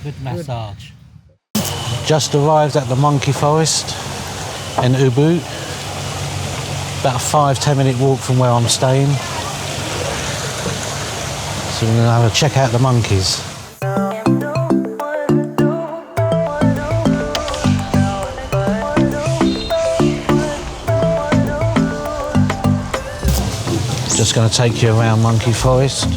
good massage. Just arrived at the monkey forest in Ubud. About a 5-10 minute walk from where I'm staying. So we're going to have a check out the monkeys. Just going to take you around Monkey Forest.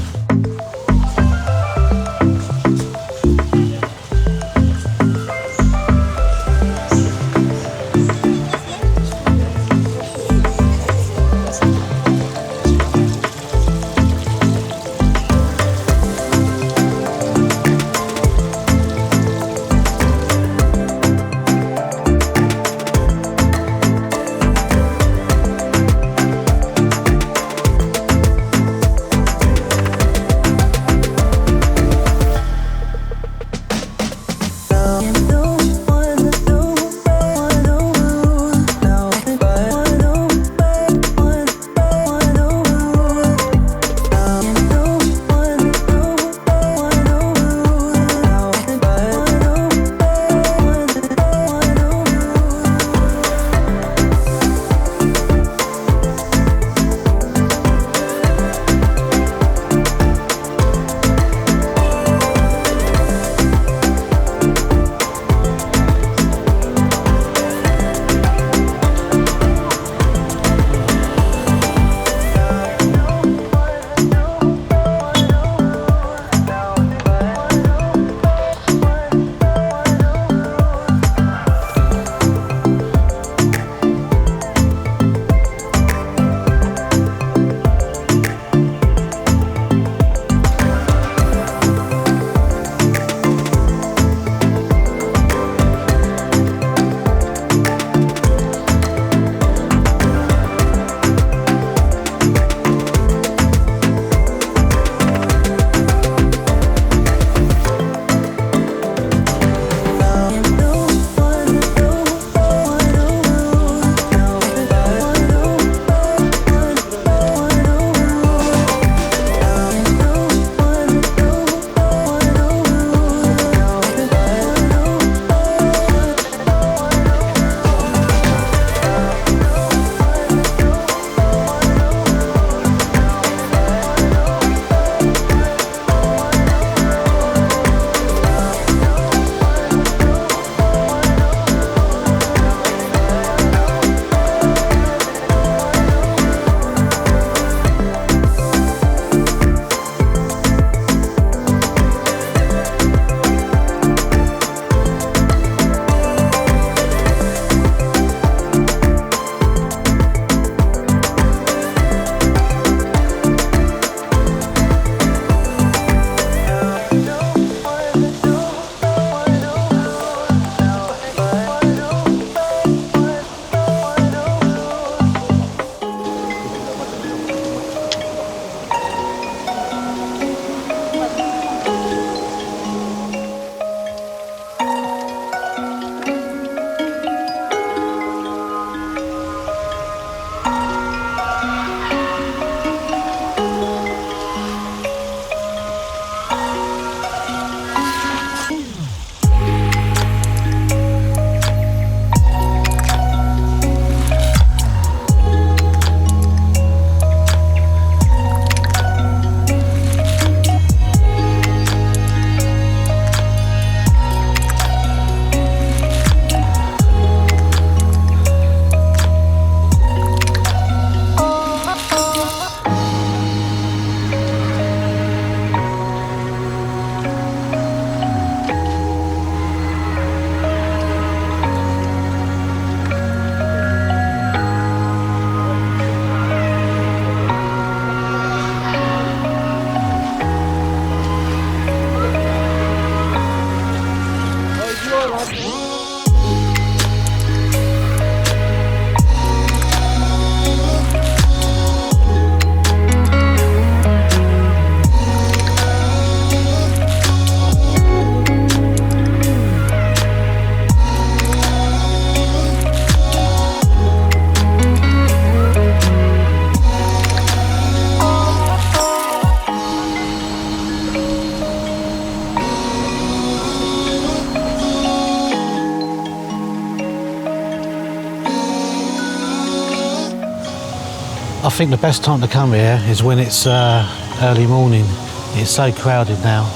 I think the best time to come here is when it's early morning. It's so crowded now.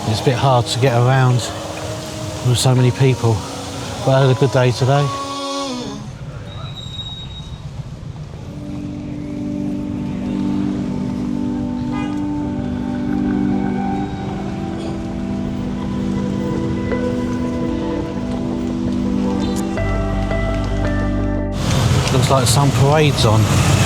It's a bit hard to get around with so many people. But I had a good day today. Looks like some parade's on.